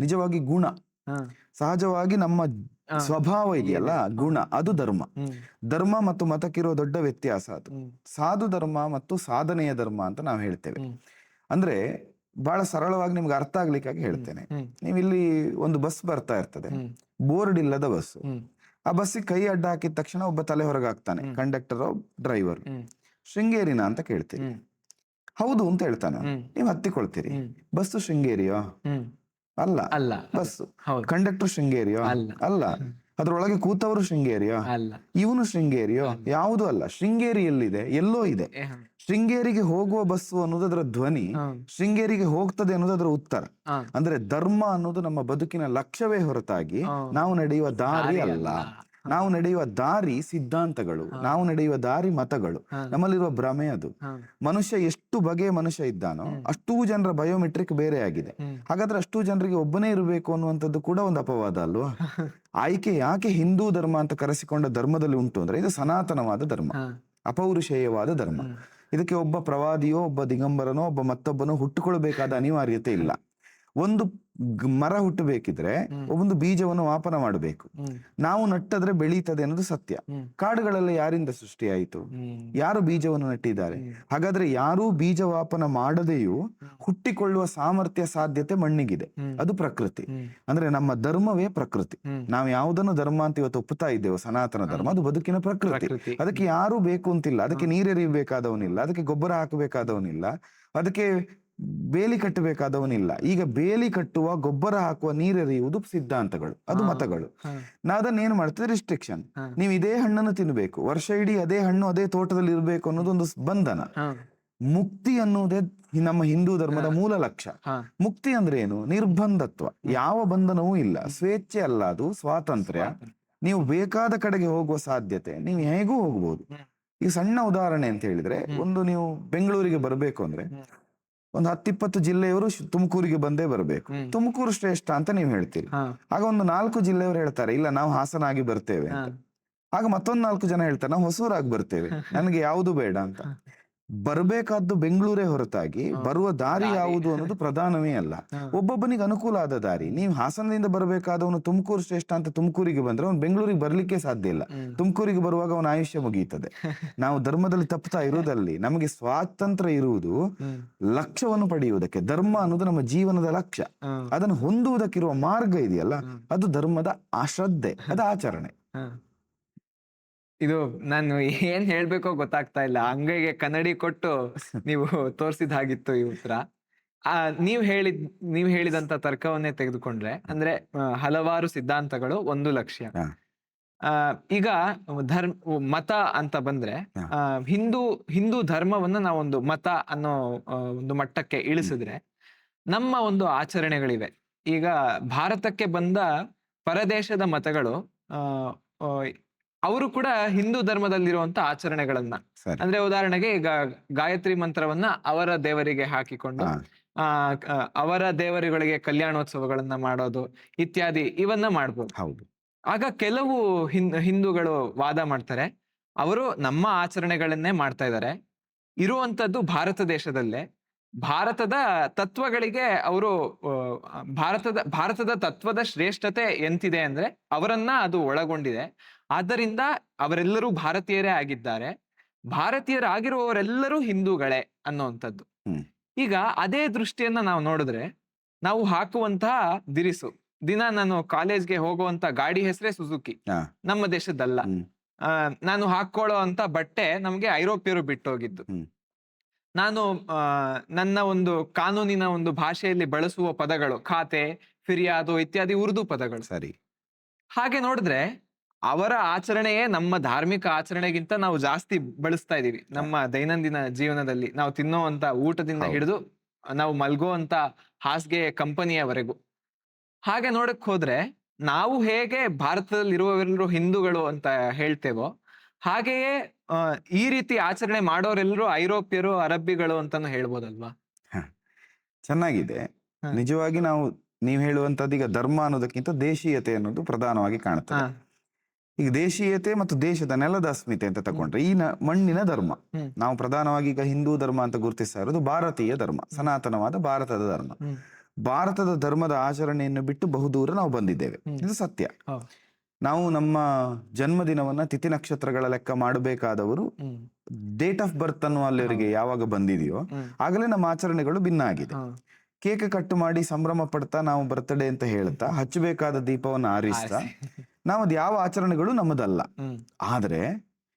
ನಿಜವಾಗಿ ಗುಣ, ಸಹಜವಾಗಿ ನಮ್ಮ ಸ್ವಭಾವ ಇದೆಯಲ್ಲ ಗುಣ, ಅದು ಧರ್ಮ. ಧರ್ಮ ಮತ್ತು ಮತಕ್ಕಿರೋ ದೊಡ್ಡ ವ್ಯತ್ಯಾಸ ಅದು. ಸಾಧು ಧರ್ಮ ಮತ್ತು ಸಾಧನೆಯ ಧರ್ಮ ಅಂತ ನಾವು ಹೇಳ್ತೇವೆ. ಅಂದ್ರೆ ಬಹಳ ಸರಳವಾಗಿ ನಿಮ್ಗೆ ಅರ್ಥ ಆಗ್ಲಿಕ್ಕಾಗಿ ಹೇಳ್ತೇನೆ. ನೀವು ಇಲ್ಲಿ ಒಂದು ಬಸ್ ಬರ್ತಾ ಇರ್ತದೆ, ಬೋರ್ಡ್ ಇಲ್ಲದ ಬಸ್. ಆ ಬಸ್ಸಿಗೆ ಕೈ ಅಡ್ಡ ಹಾಕಿದ ತಕ್ಷಣ ಒಬ್ಬ ತಲೆ ಹೊರಗೆ ಹಾಕ್ತಾನೆ, ಕಂಡಕ್ಟರ್ ಡ್ರೈವರ್. ಶೃಂಗೇರಿನಾ ಅಂತ ಕೇಳ್ತೀರಿ, ಹೌದು ಅಂತ ಹೇಳ್ತಾನೆ. ನೀವು ಹತ್ತಿಕೊಳ್ತೀರಿ, ಬಸ್ಸು ಶೃಂಗೇರಿಯೋ? ಅಲ್ಲ. ಬಸ್ಸು. ಕಂಡಕ್ಟರ್ ಶೃಂಗೇರಿಯೋ? ಅಲ್ಲ. ಅದ್ರೊಳಗೆ ಕೂತವರು ಶೃಂಗೇರಿಯೋ? ಇವನು ಶೃಂಗೇರಿಯೋ? ಯಾವುದು ಅಲ್ಲ. ಶೃಂಗೇರಿ ಎಲ್ಲಿದೆ? ಎಲ್ಲೋ ಇದೆ. ಶೃಂಗೇರಿಗೆ ಹೋಗುವ ಬಸ್ಸು ಅನ್ನೋದು ಅದರ ಧ್ವನಿ, ಶೃಂಗೇರಿಗೆ ಹೋಗ್ತದೆ ಅನ್ನೋದು ಅದರ ಉತ್ತರ. ಅಂದ್ರೆ ಧರ್ಮ ಅನ್ನೋದು ನಮ್ಮ ಬದುಕಿನ ಲಕ್ಷ್ಯವೇ ಹೊರತಾಗಿ ನಾವು ನಡೆಯುವ ದಾರಿ ಅಲ್ಲ. ನಾವು ನಡೆಯುವ ದಾರಿ ಸಿದ್ಧಾಂತಗಳು, ನಾವು ನಡೆಯುವ ದಾರಿ ಮತಗಳು, ನಮ್ಮಲ್ಲಿರುವ ಭ್ರಮೆ ಅದು. ಮನುಷ್ಯ ಎಷ್ಟು ಬಗೆಯ ಮನುಷ್ಯ ಇದ್ದಾನೋ ಅಷ್ಟೂ ಜನರ ಬಯೋಮೆಟ್ರಿಕ್ ಬೇರೆ ಆಗಿದೆ. ಹಾಗಾದ್ರೆ ಅಷ್ಟೂ ಜನರಿಗೆ ಒಬ್ಬನೇ ಇರಬೇಕು ಅನ್ನುವಂಥದ್ದು ಕೂಡ ಒಂದು ಅಪವಾದ ಅಲ್ವಾ? ಆಯ್ಕೆ ಯಾಕೆ ಹಿಂದೂ ಧರ್ಮ ಅಂತ ಕರೆಸಿಕೊಂಡ ಧರ್ಮದಲ್ಲಿ ಉಂಟು ಅಂದ್ರೆ ಇದು ಸನಾತನವಾದ ಧರ್ಮ, ಅಪೌರುಷೇಯವಾದ ಧರ್ಮ. ಇದಕ್ಕೆ ಒಬ್ಬ ಪ್ರವಾದಿಯೋ, ಒಬ್ಬ ದಿಗಂಬರನೋ, ಒಬ್ಬ ಮತ್ತೊಬ್ಬನೋ ಹುಟ್ಟುಕೊಳ್ಬೇಕಾದ ಅನಿವಾರ್ಯತೆ ಇಲ್ಲ. ಒಂದು ಮರ ಹುಟ್ಟಬೇಕಿದ್ರೆ ಒಂದು ಬೀಜವನ್ನು ವಾಪನ ಮಾಡಬೇಕು. ನಾವು ನಟ್ಟದ್ರೆ ಬೆಳೀತದೆ ಅನ್ನೋದು ಸತ್ಯ. ಕಾಡುಗಳೆಲ್ಲ ಯಾರಿಂದ ಸೃಷ್ಟಿಯಾಯಿತು? ಯಾರು ಬೀಜವನ್ನು ನಟ್ಟಿದ್ದಾರೆ? ಹಾಗಾದ್ರೆ ಯಾರೂ ಬೀಜ ವಾಪನ ಮಾಡದೆಯೂ ಹುಟ್ಟಿಕೊಳ್ಳುವ ಸಾಮರ್ಥ್ಯ, ಸಾಧ್ಯತೆ ಮಣ್ಣಿಗಿದೆ. ಅದು ಪ್ರಕೃತಿ. ಅಂದ್ರೆ ನಮ್ಮ ಧರ್ಮವೇ ಪ್ರಕೃತಿ. ನಾವು ಯಾವುದನ್ನು ಧರ್ಮ ಅಂತ ಇವತ್ತು ಒಪ್ಪುತ್ತಾ ಇದ್ದೇವೆ, ಸನಾತನ ಧರ್ಮ, ಅದು ಬದುಕಿನ ಪ್ರಕೃತಿ. ಅದಕ್ಕೆ ಯಾರು ಬೇಕು ಅಂತಿಲ್ಲ, ಅದಕ್ಕೆ ನೀರೆರಿಬೇಕಾದವನಿಲ್ಲ, ಅದಕ್ಕೆ ಗೊಬ್ಬರ ಹಾಕಬೇಕಾದವನಿಲ್ಲ, ಅದಕ್ಕೆ ಬೇಲಿ ಕಟ್ಟಬೇಕಾದವನಿಲ್ಲ. ಈಗ ಬೇಲಿ ಕಟ್ಟುವ, ಗೊಬ್ಬರ ಹಾಕುವ, ನೀರೆರಿಯುವುದು ಸಿದ್ಧಾಂತಗಳು, ಅದು ಮತಗಳು. ಅದನ್ನ ಏನ್ ಮಾಡ್ತದೆ? ರಿಸ್ಟ್ರಿಕ್ಷನ್. ನೀವು ಇದೇ ಹಣ್ಣನ್ನು ತಿನ್ಬೇಕು, ವರ್ಷ ಇಡೀ ಅದೇ ಹಣ್ಣು ಅದೇ ತೋಟದಲ್ಲಿ ಇರ್ಬೇಕು ಅನ್ನೋದೊಂದು ಬಂಧನ. ಮುಕ್ತಿ ಅನ್ನುವುದೇ ನಮ್ಮ ಹಿಂದೂ ಧರ್ಮದ ಮೂಲ ಲಕ್ಷ್ಯ. ಮುಕ್ತಿ ಅಂದ್ರೆ ಏನು? ನಿರ್ಬಂಧತ್ವ, ಯಾವ ಬಂಧನವೂ ಇಲ್ಲ, ಸ್ವೇಚ್ಛೆ ಅಲ್ಲ, ಅದು ಸ್ವಾತಂತ್ರ್ಯ. ನೀವು ಬೇಕಾದ ಕಡೆಗೆ ಹೋಗುವ ಸಾಧ್ಯತೆ, ನೀವು ಹೇಗೂ ಹೋಗ್ಬೋದು. ಈ ಸಣ್ಣ ಉದಾಹರಣೆ ಅಂತ ಹೇಳಿದ್ರೆ, ಒಂದು ನೀವು ಬೆಂಗಳೂರಿಗೆ ಬರಬೇಕು ಅಂದ್ರೆ ಒಂದು 10-20 ಜಿಲ್ಲೆಯವರು ತುಮಕೂರಿಗೆ ಬಂದೇ ಬರಬೇಕು. ತುಮಕೂರು ಶ್ರೇಷ್ಠ ಅಂತ ನೀವು ಹೇಳ್ತೀರಿ. ಆಗ ಒಂದು 4 ಜಿಲ್ಲೆಯವರು ಹೇಳ್ತಾರೆ, ಇಲ್ಲ ನಾವು ಹಾಸನ ಆಗಿ ಬರ್ತೇವೆ ಅಂತ. ಆಗ ಮತ್ತೊಂದು 4 ಜನ ಹೇಳ್ತಾರೆ, ನಾವು ಹೊಸೂರಾಗಿ ಬರ್ತೇವೆ, ನನಗೆ ಯಾವುದು ಬೇಡ ಅಂತ. ಬರಬೇಕಾದ್ದು ಬೆಂಗಳೂರೇ ಹೊರತಾಗಿ ಬರುವ ದಾರಿ ಯಾವುದು ಅನ್ನೋದು ಪ್ರಧಾನವೇ ಅಲ್ಲ. ಒಬ್ಬೊಬ್ಬನಿಗೆ ಅನುಕೂಲ ಆದ ದಾರಿ. ನೀವು ಹಾಸನದಿಂದ ಬರಬೇಕಾದವನು ತುಮಕೂರು ಶ್ರೇಷ್ಠ ಅಂತ ತುಮಕೂರಿಗೆ ಬಂದ್ರೆ ಅವ್ನು ಬೆಂಗಳೂರಿಗೆ ಬರ್ಲಿಕ್ಕೆ ಸಾಧ್ಯ ಇಲ್ಲ. ತುಮಕೂರಿಗೆ ಬರುವಾಗ ಅವನ ಆಯುಷ್ಯ ಮುಗಿಯುತ್ತದೆ. ನಾವು ಧರ್ಮದಲ್ಲಿ ತಪ್ಪುತ್ತಾ ಇರುವುದಲ್ಲಿ ನಮಗೆ ಸ್ವಾತಂತ್ರ್ಯ ಇರುವುದು ಲಕ್ಷ್ಯವನ್ನು ಪಡೆಯುವುದಕ್ಕೆ. ಧರ್ಮ ಅನ್ನೋದು ನಮ್ಮ ಜೀವನದ ಲಕ್ಷ್ಯ. ಅದನ್ನು ಹೊಂದುವುದಕ್ಕಿರುವ ಮಾರ್ಗ ಇದೆಯಲ್ಲ, ಅದು ಧರ್ಮದ ಶ್ರದ್ಧೆ, ಅದು ಆಚರಣೆ. ಇದು ನಾನು ಏನ್ ಹೇಳ್ಬೇಕೋ ಗೊತ್ತಾಗ್ತಾ ಇಲ್ಲ. ಅಂಗೈಗೆ ಕನ್ನಡಿ ಕೊಟ್ಟು ನೀವು ತೋರ್ಸಿದ ಹಾಗಿತ್ತು ಈ ಉತ್ತರ. ನೀವ್ ಹೇಳಿದಂತ ತರ್ಕವನ್ನೇ ತೆಗೆದುಕೊಂಡ್ರೆ, ಅಂದ್ರೆ ಹಲವಾರು ಸಿದ್ಧಾಂತಗಳು, ಒಂದು ಲಕ್ಷ್ಯ. ಈಗ ಮತ ಅಂತ ಬಂದ್ರೆ, ಹಿಂದೂ ಧರ್ಮವನ್ನ ನಾವೊಂದು ಮತ ಅನ್ನೋ ಒಂದು ಮಟ್ಟಕ್ಕೆ ಇಳಿಸಿದ್ರೆ ನಮ್ಮ ಒಂದು ಆಚರಣೆಗಳಿವೆ. ಈಗ ಭಾರತಕ್ಕೆ ಬಂದ ಪರದೇಶದ ಮತಗಳು ಅವರು ಕೂಡ ಹಿಂದೂ ಧರ್ಮದಲ್ಲಿರುವಂತ ಆಚರಣೆಗಳನ್ನ, ಅಂದ್ರೆ ಉದಾಹರಣೆಗೆ ಈಗ ಗಾಯತ್ರಿ ಮಂತ್ರವನ್ನ ಅವರ ದೇವರಿಗೆ ಹಾಕಿಕೊಂಡು ಅವರ ದೇವರುಗಳಿಗೆ ಕಲ್ಯಾಣೋತ್ಸವಗಳನ್ನ ಮಾಡೋದು ಇತ್ಯಾದಿ ಇವನ್ನ ಮಾಡ್ಬೋದು. ಹೌದು. ಆಗ ಕೆಲವು ಹಿಂದೂಗಳು ವಾದ ಮಾಡ್ತಾರೆ, ಅವರು ನಮ್ಮ ಆಚರಣೆಗಳನ್ನೇ ಮಾಡ್ತಾ ಇದ್ದಾರೆ, ಇರುವಂತದ್ದು ಭಾರತ ದೇಶದಲ್ಲೇ, ಭಾರತದ ತತ್ವಗಳಿಗೆ ಅವರು ಭಾರತದ ತತ್ವದ ಶ್ರೇಷ್ಠತೆ ಎಂತಿದೆ ಅಂದ್ರೆ ಅವರನ್ನ ಅದು ಒಳಗೊಂಡಿದೆ. ಆದ್ದರಿಂದ ಅವರೆಲ್ಲರೂ ಭಾರತೀಯರೇ ಆಗಿದ್ದಾರೆ, ಭಾರತೀಯರಾಗಿರುವವರೆಲ್ಲರೂ ಹಿಂದೂಗಳೇ ಅನ್ನುವಂಥದ್ದು. ಈಗ ಅದೇ ದೃಷ್ಟಿಯನ್ನ ನಾವು ನೋಡಿದ್ರೆ, ನಾವು ಹಾಕುವಂತಹ ದಿನ ನಾನು ಕಾಲೇಜ್ಗೆ ಹೋಗುವಂತ ಗಾಡಿ ಹೆಸರೇ ಸುಜುಕಿ, ನಮ್ಮ ದೇಶದ್ದಲ್ಲ. ನಾನು ಹಾಕೊಳ್ಳೋ ಅಂತ ಬಟ್ಟೆ ನಮ್ಗೆ ಐರೋಪ್ಯರು ಬಿಟ್ಟೋಗಿದ್ದು. ನಾನು ನನ್ನ ಒಂದು ಕಾನೂನಿನ ಒಂದು ಭಾಷೆಯಲ್ಲಿ ಬಳಸುವ ಪದಗಳು ಖಾತೆ, ಫಿರ್ಯಾದು ಇತ್ಯಾದಿ ಉರ್ದು ಪದಗಳು. ಸರಿ. ಹಾಗೆ ನೋಡಿದ್ರೆ ಅವರ ಆಚರಣೆಯೇ ನಮ್ಮ ಧಾರ್ಮಿಕ ಆಚರಣೆಗಿಂತ ನಾವು ಜಾಸ್ತಿ ಬಳಸ್ತಾ ಇದೀವಿ ನಮ್ಮ ದೈನಂದಿನ ಜೀವನದಲ್ಲಿ. ನಾವು ತಿನ್ನೋವಂತ ಊಟದಿಂದ ಹಿಡಿದು ನಾವು ಮಲ್ಗೋವಂತ ಹಾಸಿಗೆ ಕಂಪನಿಯವರೆಗೂ. ಹಾಗೆ ನೋಡಕ್ ಹೋದ್ರೆ ನಾವು ಹೇಗೆ ಭಾರತದಲ್ಲಿ ಇರುವವರೆಲ್ಲರೂ ಹಿಂದೂಗಳು ಅಂತ ಹೇಳ್ತೇವೋ, ಹಾಗೆಯೇ ಈ ರೀತಿ ಆಚರಣೆ ಮಾಡೋರೆಲ್ಲರೂ ಐರೋಪ್ಯರು, ಅರಬ್ಬಿಗಳು ಅಂತಾನು ಹೇಳ್ಬೋದಲ್ವಾ? ಹ. ಚೆನ್ನಾಗಿದೆ. ಹ. ನಿಜವಾಗಿ ನೀವು ಹೇಳುವಂತದ್ದು ಈಗ ಧರ್ಮ ಅನ್ನೋದಕ್ಕಿಂತ ದೇಶೀಯತೆ ಅನ್ನೋದು ಪ್ರಧಾನವಾಗಿ ಕಾಣುತ್ತದೆ. ಈಗ ದೇಶೀಯತೆ ಮತ್ತು ದೇಶದ ನೆಲದ ಅಸ್ಮಿತೆ ಅಂತ ತಕೊಂಡ್ರೆ ಈ ಮಣ್ಣಿನ ಧರ್ಮ, ನಾವು ಪ್ರಧಾನವಾಗಿ ಈಗ ಹಿಂದೂ ಧರ್ಮ ಅಂತ ಗುರುತಿಸ್ತಾ ಇರೋದು ಭಾರತೀಯ ಧರ್ಮ, ಸನಾತನವಾದ ಭಾರತದ ಧರ್ಮ. ಭಾರತದ ಧರ್ಮದ ಆಚರಣೆಯನ್ನು ಬಿಟ್ಟು ಬಹುದೂರ ನಾವು ಬಂದಿದ್ದೇವೆ, ಇದು ಸತ್ಯ. ನಾವು ನಮ್ಮ ಜನ್ಮದಿನವನ್ನ ತಿಥಿ ನಕ್ಷತ್ರಗಳ ಲೆಕ್ಕ ಮಾಡಬೇಕಾದವರು ಡೇಟ್ ಆಫ್ ಬರ್ತ್ ಅನ್ನುವ ಅಲ್ಲಿವರಿಗೆ ಯಾವಾಗ ಬಂದಿದೆಯೋ ಆಗಲೇ ನಮ್ಮ ಆಚರಣೆಗಳು ಭಿನ್ನ ಆಗಿದೆ. ಕೇಕ್ ಕಟ್ಟು ಮಾಡಿ ಸಂಭ್ರಮ ಪಡ್ತಾ ನಾವು ಬರ್ತ್ಡೇ ಅಂತ ಹೇಳ್ತಾ ಹಚ್ಚಬೇಕಾದ ದೀಪವನ್ನು ಆರಿಸ್ತಾ ನಾವು ಅದು ಯಾವ ಆಚರಣೆಗಳು ನಮ್ಮದಲ್ಲ. ಆದ್ರೆ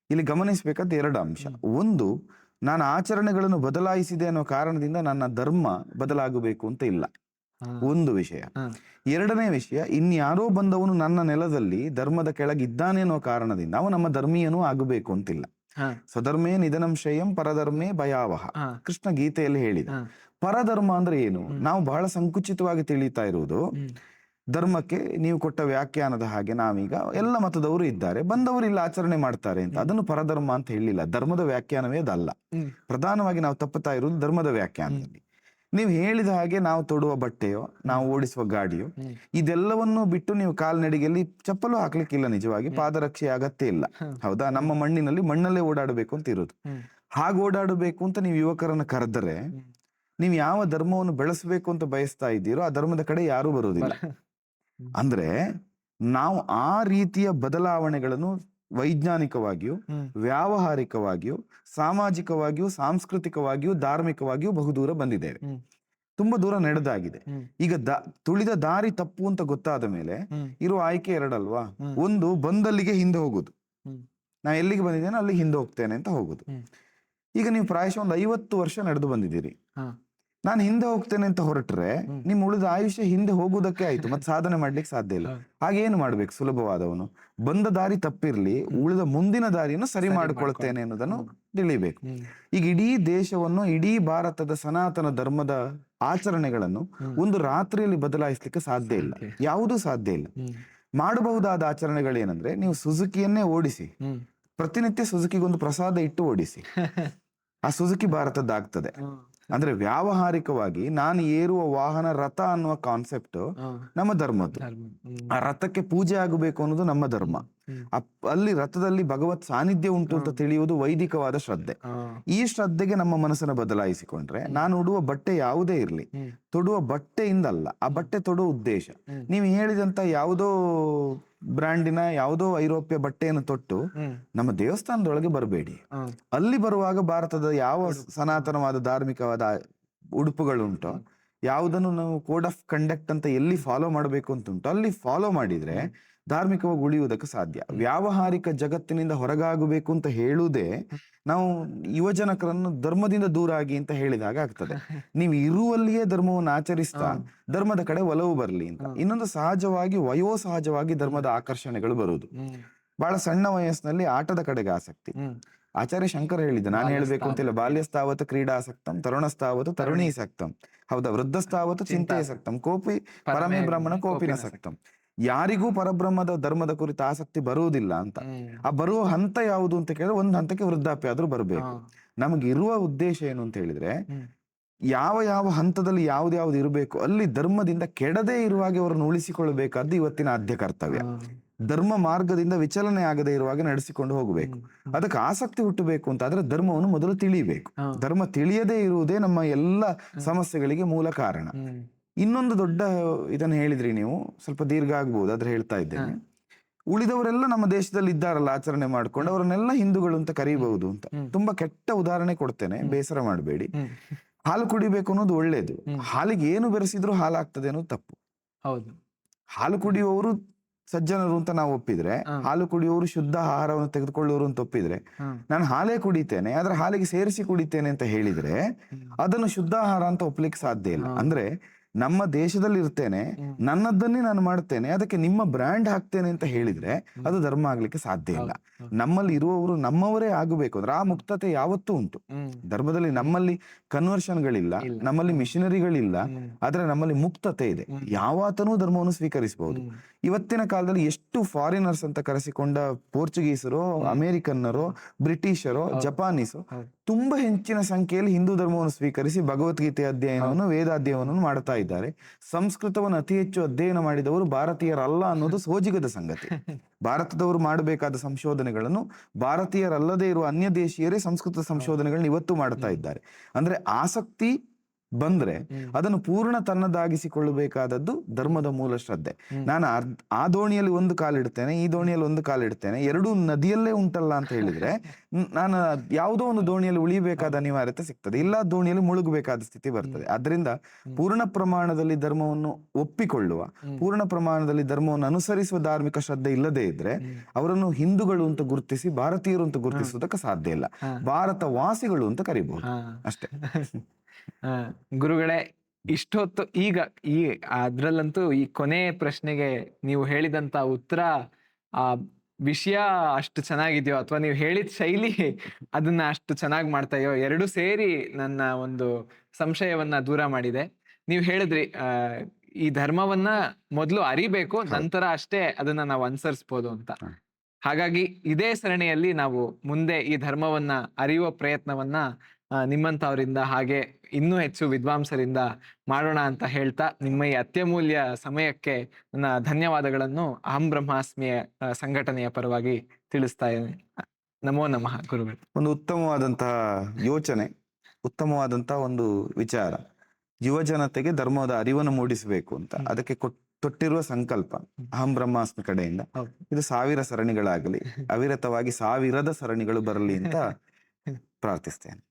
ಇಲ್ಲಿ ಗಮನಿಸಬೇಕಾದ ಎರಡು ಅಂಶ. ಒಂದು, ನಾನು ಆಚರಣೆಗಳನ್ನು ಬದಲಾಯಿಸಿದೆ ಅನ್ನೋ ಕಾರಣದಿಂದ ನನ್ನ ಧರ್ಮ ಬದಲಾಗಬೇಕು ಅಂತ ಇಲ್ಲ, ಒಂದು ವಿಷಯ. ಎರಡನೇ ವಿಷಯ, ಇನ್ಯಾರೋ ಬಂದವನು ನನ್ನ ನೆಲದಲ್ಲಿ ಧರ್ಮದ ಕೆಳಗಿದ್ದಾನೆ ಅನ್ನೋ ಕಾರಣದಿಂದ ಅವ ನಮ್ಮ ಧರ್ಮೀಯನೂ ಆಗಬೇಕು ಅಂತಿಲ್ಲ. ಸ್ವಧರ್ಮೇ ನಿಧನಂ ಶ್ರೇಯಂ ಪರಧರ್ಮೇ ಭಯಾವಹ, ಕೃಷ್ಣ ಗೀತೆಯಲ್ಲಿ ಹೇಳಿದ. ಪರಧರ್ಮ ಅಂದ್ರೆ ಏನು? ನಾವು ಬಹಳ ಸಂಕುಚಿತವಾಗಿ ತಿಳಿತಾ ಇರುವುದು ಧರ್ಮಕ್ಕೆ ನೀವು ಕೊಟ್ಟ ವ್ಯಾಖ್ಯಾನದ ಹಾಗೆ ನಾವೀಗ ಎಲ್ಲ ಮತದವರು ಇದ್ದಾರೆ, ಬಂದವರು ಇಲ್ಲಿ ಆಚರಣೆ ಮಾಡ್ತಾರೆ ಅಂತ, ಅದನ್ನು ಪರಧರ್ಮ ಅಂತ ಹೇಳಿಲ್ಲ. ಧರ್ಮದ ವ್ಯಾಖ್ಯಾನವೇ ಅದಲ್ಲ. ಪ್ರಧಾನವಾಗಿ ನಾವು ತಪ್ಪುತ್ತಾ ಇರುವುದು ಧರ್ಮದ ವ್ಯಾಖ್ಯಾನದಲ್ಲಿ. ನೀವು ಹೇಳಿದ ಹಾಗೆ ನಾವು ತೊಡುವ ಬಟ್ಟೆಯೋ, ನಾವು ಓಡಿಸುವ ಗಾಡಿಯೋ, ಇದೆಲ್ಲವನ್ನೂ ಬಿಟ್ಟು ನೀವು ಕಾಲ್ನಡಿಗೆಯಲ್ಲಿ ಚಪ್ಪಲು ಹಾಕ್ಲಿಕ್ಕಿಲ್ಲ. ನಿಜವಾಗಿ ಪಾದರಕ್ಷೆ ಅಗತ್ಯ ಇಲ್ಲ, ಹೌದಾ? ನಮ್ಮ ಮಣ್ಣಿನಲ್ಲಿ ಮಣ್ಣಲ್ಲೇ ಓಡಾಡಬೇಕು ಅಂತ ಇರೋದು. ಹಾಗೆ ಓಡಾಡಬೇಕು ಅಂತ ನೀವು ಯುವಕರನ್ನ ಕರೆದರೆ, ನೀವು ಯಾವ ಧರ್ಮವನ್ನು ಬೆಳೆಸಬೇಕು ಅಂತ ಬಯಸ್ತಾ ಇದ್ದೀರೋ ಆ ಧರ್ಮದ ಕಡೆ ಯಾರೂ ಬರುವುದಿಲ್ಲ. ಅಂದ್ರೆ ನಾವು ಆ ರೀತಿಯ ಬದಲಾವಣೆಗಳನ್ನು ವೈಜ್ಞಾನಿಕವಾಗಿಯೂ, ವ್ಯಾವಹಾರಿಕವಾಗಿಯೂ, ಸಾಮಾಜಿಕವಾಗಿಯೂ, ಸಾಂಸ್ಕೃತಿಕವಾಗಿಯೂ, ಧಾರ್ಮಿಕವಾಗಿಯೂ ಬಹುದೂರ ಬಂದಿದ್ದೇವೆ, ತುಂಬಾ ದೂರ ನಡೆದಾಗಿದೆ. ಈಗ ತುಳಿದ ದಾರಿ ತಪ್ಪು ಅಂತ ಗೊತ್ತಾದ ಮೇಲೆ ಇರುವ ಆಯ್ಕೆ ಎರಡಲ್ವಾ? ಒಂದು, ಬಂದಲ್ಲಿಗೆ ಹಿಂದೆ ಹೋಗುದು, ನಾ ಎಲ್ಲಿಗೆ ಬಂದಿದ್ದೇನೆ ಅಲ್ಲಿಗೆ ಹಿಂದೆ ಹೋಗ್ತೇನೆ ಅಂತ ಹೋಗುದು. ಈಗ ನೀವು ಪ್ರಾಯಶಃ ಒಂದು 50 ವರ್ಷ ನಡೆದು ಬಂದಿದ್ದೀರಿ. ನಾನು ಹಿಂದೆ ಹೋಗ್ತೇನೆ ಅಂತ ಹೊರಟ್ರೆ ನಿಮ್ ಉಳಿದ ಆಯುಷ್ಯ ಹಿಂದೆ ಹೋಗುವುದಕ್ಕೆ ಆಯ್ತು, ಮತ್ತೆ ಸಾಧನೆ ಮಾಡ್ಲಿಕ್ಕೆ ಸಾಧ್ಯ ಇಲ್ಲ. ಹಾಗೇನು ಮಾಡ್ಬೇಕು? ಸುಲಭವಾದವನು ಬಂದ ದಾರಿ ತಪ್ಪಿರ್ಲಿ, ಉಳಿದ ಮುಂದಿನ ದಾರಿಯನ್ನು ಸರಿ ಮಾಡಿಕೊಳ್ತೇನೆ ಅನ್ನೋದನ್ನು ತಿಳಿಬೇಕು. ಈಗ ಇಡೀ ದೇಶವನ್ನು, ಇಡೀ ಭಾರತದ ಸನಾತನ ಧರ್ಮದ ಆಚರಣೆಗಳನ್ನು ಒಂದು ರಾತ್ರಿಯಲ್ಲಿ ಬದಲಾಯಿಸ್ಲಿಕ್ಕೆ ಸಾಧ್ಯ ಇಲ್ಲ, ಯಾವುದೂ ಸಾಧ್ಯ ಇಲ್ಲ. ಮಾಡಬಹುದಾದ ಆಚರಣೆಗಳೇನಂದ್ರೆ, ನೀವು ಸುಜುಕಿಯನ್ನೇ ಓಡಿಸಿ, ಪ್ರತಿನಿತ್ಯ ಸುಜುಕಿಗೊಂದು ಪ್ರಸಾದ ಇಟ್ಟು ಓಡಿಸಿ, ಆ ಸುಜುಕಿ ಭಾರತದ್ದಾಗ್ತದೆ. ಅಂದ್ರೆ ವ್ಯಾವಹಾರಿಕವಾಗಿ ನಾನು ಏರುವ ವಾಹನ ರಥ ಅನ್ನುವ ಕಾನ್ಸೆಪ್ಟ್ ನಮ್ಮ ಧರ್ಮದ್ದು. ಆ ರಥಕ್ಕೆ ಪೂಜೆ ಆಗಬೇಕು ಅನ್ನೋದು ನಮ್ಮ ಧರ್ಮ. ಅಲ್ಲಿ ರಥದಲ್ಲಿ ಭಗವತ್ ಸಾನ್ನಿಧ್ಯ ಉಂಟು ಅಂತ ತಿಳಿಯುವುದು ವೈದಿಕವಾದ ಶ್ರದ್ಧೆ. ಈ ಶ್ರದ್ಧೆಗೆ ನಮ್ಮ ಮನಸ್ಸನ್ನ ಬದಲಾಯಿಸಿಕೊಂಡ್ರೆ, ನಾನು ಉಡುವ ಬಟ್ಟೆ ಯಾವುದೇ ಇರ್ಲಿ, ತೊಡುವ ಬಟ್ಟೆಯಿಂದಲ್ಲ, ಆ ಬಟ್ಟೆ ತೊಡುವ ಉದ್ದೇಶ. ನೀವು ಹೇಳಿದಂತ ಯಾವುದೋ ಬ್ರ್ಯಾಂಡಿನ ಯಾವುದೋ ಐರೋಪ್ಯ ಬಟ್ಟೆಯನ್ನು ತೊಟ್ಟು ನಮ್ಮ ದೇವಸ್ಥಾನದೊಳಗೆ ಬರಬೇಡಿ. ಅಲ್ಲಿ ಬರುವಾಗ ಭಾರತದ ಯಾವ ಸನಾತನವಾದ ಧಾರ್ಮಿಕವಾದ ಉಡುಪುಗಳುಂಟೋ, ಯಾವುದನ್ನು ನಾವು ಕೋಡ್ ಆಫ್ ಕಂಡಕ್ಟ್ ಅಂತ ಎಲ್ಲಿ ಫಾಲೋ ಮಾಡಬೇಕು ಅಂತುಂಟು ಅಲ್ಲಿ ಫಾಲೋ ಮಾಡಿದ್ರೆ ಧಾರ್ಮಿಕವಾಗಿ ಉಳಿಯುವುದಕ್ಕೆ ಸಾಧ್ಯ. ವ್ಯಾವಹಾರಿಕ ಜಗತ್ತಿನಿಂದ ಹೊರಗಾಗಬೇಕು ಅಂತ ಹೇಳುವುದೇ ನಾವು ಯುವಜನಕರನ್ನು ಧರ್ಮದಿಂದ ದೂರ ಆಗಿ ಅಂತ ಹೇಳಿದಾಗ ಆಗ್ತದೆ. ನೀವು ಇರುವಲ್ಲಿಯೇ ಧರ್ಮವನ್ನು ಆಚರಿಸ್ತಾ ಧರ್ಮದ ಕಡೆ ಒಲವು ಬರ್ಲಿ ಅಂತ. ಇನ್ನೊಂದು, ಸಹಜವಾಗಿ ವಯೋಸಹಜವಾಗಿ ಧರ್ಮದ ಆಕರ್ಷಣೆಗಳು ಬರುವುದು. ಬಹಳ ಸಣ್ಣ ವಯಸ್ಸಿನಲ್ಲಿ ಆಟದ ಕಡೆಗೆ ಆಸಕ್ತಿ. ಆಚಾರ್ಯ ಶಂಕರ್ ಹೇಳಿದ್ದ, ನಾನು ಹೇಳ್ಬೇಕು ಅಂತಿಲ್ಲ, ಬಾಲ್ಯಸ್ಥಾವತ್ತು ಕ್ರೀಡಾಸಕ್ತಂ, ತರುಣಸ್ಥಾವತ್ತು ತರುಣೀಸಕ್ತಂ, ಹೌದಾ, ವೃದ್ಧಸ್ಥಾವತ್ತು ಚಿಂತೆಯಸಕ್ತಂ, ಕೋಪಿ ಪರಮೇ ಬ್ರಹ್ಮಣ ಕೋಪಿನ ಸಕ್ತಂ. ಯಾರಿಗೂ ಪರಬ್ರಹ್ಮದ ಧರ್ಮದ ಕುರಿತ ಆಸಕ್ತಿ ಬರುವುದಿಲ್ಲ ಅಂತ. ಆ ಬರುವ ಹಂತ ಯಾವುದು ಅಂತ ಕೇಳಿದ್ರೆ, ಒಂದು ಹಂತಕ್ಕೆ ವೃದ್ಧಾಪ್ಯ ಆದ್ರೂ ಬರಬೇಕು. ನಮಗೆ ಇರುವ ಉದ್ದೇಶ ಏನು ಅಂತ ಹೇಳಿದ್ರೆ, ಯಾವ ಯಾವ ಹಂತದಲ್ಲಿ ಯಾವ್ದು ಇರಬೇಕು ಅಲ್ಲಿ ಧರ್ಮದಿಂದ ಕೆಡದೇ ಇರುವಾಗೆ ಅವರನ್ನು ಉಳಿಸಿಕೊಳ್ಳಬೇಕಾದ್ದು ಇವತ್ತಿನ ಆದ್ಯ ಕರ್ತವ್ಯ. ಧರ್ಮ ಮಾರ್ಗದಿಂದ ವಿಚಲನೆ ಆಗದೆ ಇರುವಾಗ ನಡೆಸಿಕೊಂಡು ಹೋಗಬೇಕು. ಅದಕ್ಕೆ ಆಸಕ್ತಿ ಹುಟ್ಟಬೇಕು ಅಂತ ಆದ್ರೆ ಧರ್ಮವನ್ನು ಮೊದಲು ತಿಳಿಬೇಕು. ಧರ್ಮ ತಿಳಿಯದೇ ಇರುವುದೇ ನಮ್ಮ ಎಲ್ಲ ಸಮಸ್ಯೆಗಳಿಗೆ ಮೂಲ ಕಾರಣ. ಇನ್ನೊಂದು ದೊಡ್ಡ ಇದನ್ನ ಹೇಳಿದ್ರಿ ನೀವು, ಸ್ವಲ್ಪ ದೀರ್ಘ ಆಗ್ಬಹುದು, ಆದ್ರೆ ಹೇಳ್ತಾ ಇದ್ದೇನೆ. ಉಳಿದವರೆಲ್ಲ ನಮ್ಮ ದೇಶದಲ್ಲಿ ಇದ್ದಾರಲ್ಲ ಆಚರಣೆ ಮಾಡ್ಕೊಂಡು, ಅವರನ್ನೆಲ್ಲ ಹಿಂದೂಗಳು ಅಂತ ಕರೀಬಹುದು ಅಂತ. ತುಂಬಾ ಕೆಟ್ಟ ಉದಾಹರಣೆ ಕೊಡ್ತೇನೆ, ಬೇಸರ ಮಾಡಬೇಡಿ. ಹಾಲು ಕುಡಿಬೇಕು ಅನ್ನೋದು ಒಳ್ಳೇದು, ಹಾಲಿಗೆ ಏನು ಬೆರೆಸಿದ್ರು ಹಾಲಾಗ್ತದೆ ಅನ್ನೋದು ತಪ್ಪು. ಹೌದು. ಹಾಲು ಕುಡಿಯುವವರು ಸಜ್ಜನರು ಅಂತ ನಾವು ಒಪ್ಪಿದ್ರೆ, ಹಾಲು ಕುಡಿಯೋರು ಶುದ್ಧ ಆಹಾರವನ್ನು ತೆಗೆದುಕೊಳ್ಳೋರು ಅಂತ ಒಪ್ಪಿದ್ರೆ, ನಾನು ಹಾಲೇ ಕುಡಿತೇನೆ ಆದ್ರೆ ಹಾಲಿಗೆ ಸೇರಿಸಿ ಕುಡಿತೇನೆ ಅಂತ ಹೇಳಿದ್ರೆ ಅದನ್ನು ಶುದ್ಧ ಆಹಾರ ಅಂತ ಒಪ್ಲಿಕ್ಕೆ ಸಾಧ್ಯ ಇಲ್ಲ. ಅಂದ್ರೆ ನಮ್ಮ ದೇಶದಲ್ಲಿ ಇರ್ತೇನೆ, ನನ್ನದನ್ನೇ ನಾನು ಮಾಡ್ತೇನೆ, ಅದಕ್ಕೆ ನಿಮ್ಮ ಬ್ರ್ಯಾಂಡ್ ಹಾಕ್ತೇನೆ ಅಂತ ಹೇಳಿದ್ರೆ ಅದು ಧರ್ಮ ಆಗ್ಲಿಕ್ಕೆ ಸಾಧ್ಯ ಇಲ್ಲ. ನಮ್ಮಲ್ಲಿ ಇರುವವರು ನಮ್ಮವರೇ ಆಗಬೇಕು ಅಂದ್ರೆ ಆ ಮುಕ್ತತೆ ಯಾವತ್ತೂ ಉಂಟು ಧರ್ಮದಲ್ಲಿ. ನಮ್ಮಲ್ಲಿ ಕನ್ವರ್ಷನ್ಗಳಿಲ್ಲ, ನಮ್ಮಲ್ಲಿ ಮಿಷನರಿಗಳಿಲ್ಲ, ಆದ್ರೆ ನಮ್ಮಲ್ಲಿ ಮುಕ್ತತೆ ಇದೆ. ಯಾವಾತನೂ ಧರ್ಮವನ್ನು ಸ್ವೀಕರಿಸಬಹುದು. ಇವತ್ತಿನ ಕಾಲದಲ್ಲಿ ಎಷ್ಟು ಫಾರಿನರ್ಸ್ ಅಂತ ಕರೆಸಿಕೊಂಡ ಪೋರ್ಚುಗೀಸರು, ಅಮೆರಿಕನ್ನರು, ಬ್ರಿಟಿಷರು, ಜಪಾನೀಸು ತುಂಬಾ ಹೆಚ್ಚಿನ ಸಂಖ್ಯೆಯಲ್ಲಿ ಹಿಂದೂ ಧರ್ಮವನ್ನು ಸ್ವೀಕರಿಸಿ ಭಗವದ್ಗೀತೆ ಅಧ್ಯಯನವನ್ನು, ವೇದಾಧ್ಯಯನವನ್ನು ಮಾಡ್ತಾ ಇದ್ದಾರೆ. ಸಂಸ್ಕೃತವನ್ನು ಅತಿ ಹೆಚ್ಚು ಅಧ್ಯಯನ ಮಾಡಿದವರು ಭಾರತೀಯರಲ್ಲ ಅನ್ನೋದು ಸೋಜಿಗದ ಸಂಗತಿ. ಭಾರತದವರು ಮಾಡಬೇಕಾದ ಸಂಶೋಧನೆಗಳನ್ನು ಭಾರತೀಯರಲ್ಲದೆ ಇರುವ ಅನ್ಯ ದೇಶೀಯರೇ ಸಂಸ್ಕೃತ ಸಂಶೋಧನೆಗಳನ್ನ ಇವತ್ತು ಮಾಡ್ತಾ ಇದ್ದಾರೆ. ಅಂದ್ರೆ ಆಸಕ್ತಿ ಬಂದ್ರೆ ಅದನ್ನು ಪೂರ್ಣ ತನ್ನದಾಗಿಸಿಕೊಳ್ಳಬೇಕಾದದ್ದು ಧರ್ಮದ ಮೂಲ ಶ್ರದ್ಧೆ. ನಾನು ಆ ದೋಣಿಯಲ್ಲಿ ಒಂದು ಕಾಲಿಡ್ತೇನೆ, ಈ ದೋಣಿಯಲ್ಲಿ ಒಂದು ಕಾಲಿಡ್ತೇನೆ, ಎರಡೂ ನದಿಯಲ್ಲೇ ಉಂಟಲ್ಲ ಅಂತ ಹೇಳಿದ್ರೆ ನಾನು ಯಾವುದೋ ಒಂದು ದೋಣಿಯಲ್ಲಿ ಉಳಿಬೇಕಾದ ಅನಿವಾರ್ಯತೆ ಸಿಗ್ತದೆ, ಇಲ್ಲ ದೋಣಿಯಲ್ಲಿ ಮುಳುಗಬೇಕಾದ ಸ್ಥಿತಿ ಬರ್ತದೆ. ಅದರಿಂದ ಪೂರ್ಣ ಪ್ರಮಾಣದಲ್ಲಿ ಧರ್ಮವನ್ನು ಒಪ್ಪಿಕೊಳ್ಳುವ, ಪೂರ್ಣ ಪ್ರಮಾಣದಲ್ಲಿ ಧರ್ಮವನ್ನು ಅನುಸರಿಸುವ ಧಾರ್ಮಿಕ ಶ್ರದ್ಧೆ ಇಲ್ಲದೆ ಇದ್ರೆ ಅವರನ್ನು ಹಿಂದೂಗಳು ಅಂತ ಗುರುತಿಸಿ ಭಾರತೀಯರು ಅಂತ ಗುರುತಿಸುವುದಕ್ಕೆ ಸಾಧ್ಯ ಇಲ್ಲ. ಭಾರತ ವಾಸಿಗಳು ಅಂತ ಕರಿಬಹುದು ಅಷ್ಟೇ. ಗುರುಗಳೇ, ಇಷ್ಟೊತ್ತು ಈಗ ಅದ್ರಲ್ಲಂತೂ ಈ ಕೊನೆ ಪ್ರಶ್ನೆಗೆ ನೀವು ಹೇಳಿದಂತ ಉತ್ತರ, ಆ ವಿಷಯ ಅಷ್ಟು ಚೆನ್ನಾಗಿದೆಯೋ ಅಥವಾ ನೀವು ಹೇಳಿದ ಶೈಲಿ ಅದನ್ನ ಅಷ್ಟು ಚೆನ್ನಾಗಿ ಮಾಡ್ತಾಯೋ, ಎರಡು ಸೇರಿ ನನ್ನ ಒಂದು ಸಂಶಯವನ್ನ ದೂರ ಮಾಡಿದೆ. ನೀವು ಹೇಳಿದ್ರಿ ಈ ಧರ್ಮವನ್ನ ಮೊದಲು ಅರಿಬೇಕು, ನಂತರ ಅಷ್ಟೇ ಅದನ್ನ ನಾವು ಅನುಸರಿಸ್ಬೋದು ಅಂತ. ಹಾಗಾಗಿ ಇದೇ ಸರಣಿಯಲ್ಲಿ ನಾವು ಮುಂದೆ ಈ ಧರ್ಮವನ್ನ ಅರಿಯುವ ಪ್ರಯತ್ನವನ್ನ ನಿಮ್ಮಂತವರಿಂದ ಹಾಗೆ ಇನ್ನೂ ಹೆಚ್ಚು ವಿದ್ವಾಂಸರಿಂದ ಮಾಡೋಣ ಅಂತ ಹೇಳ್ತಾ, ನಿಮ್ಮ ಈ ಅತ್ಯಮೂಲ್ಯ ಸಮಯಕ್ಕೆ ನನ್ನ ಧನ್ಯವಾದಗಳನ್ನು ಅಹಂ ಬ್ರಹ್ಮಾಸ್ಮಿಯ ಸಂಘಟನೆಯ ಪರವಾಗಿ ತಿಳಿಸ್ತಾ ಇದ್ದೇನೆ. ನಮೋ ನಮಃ ಗುರುಗಳು. ಒಂದು ಉತ್ತಮವಾದಂತಹ ಯೋಚನೆ, ಉತ್ತಮವಾದಂತಹ ಒಂದು ವಿಚಾರ, ಯುವ ಜನತೆಗೆ ಧರ್ಮದ ಅರಿವನ್ನು ಮೂಡಿಸಬೇಕು ಅಂತ ಅದಕ್ಕೆ ತೊಟ್ಟಿರುವ ಸಂಕಲ್ಪ ಅಹಂ ಬ್ರಹ್ಮಾಸ್ಮಿ ಕಡೆಯಿಂದ ಇದು 1000 ಸರಣಿಗಳಾಗಲಿ, ಅವಿರತವಾಗಿ 1000ದ ಸರಣಿಗಳು ಬರಲಿ ಅಂತ ಪ್ರಾರ್ಥಿಸ್ತೇನೆ.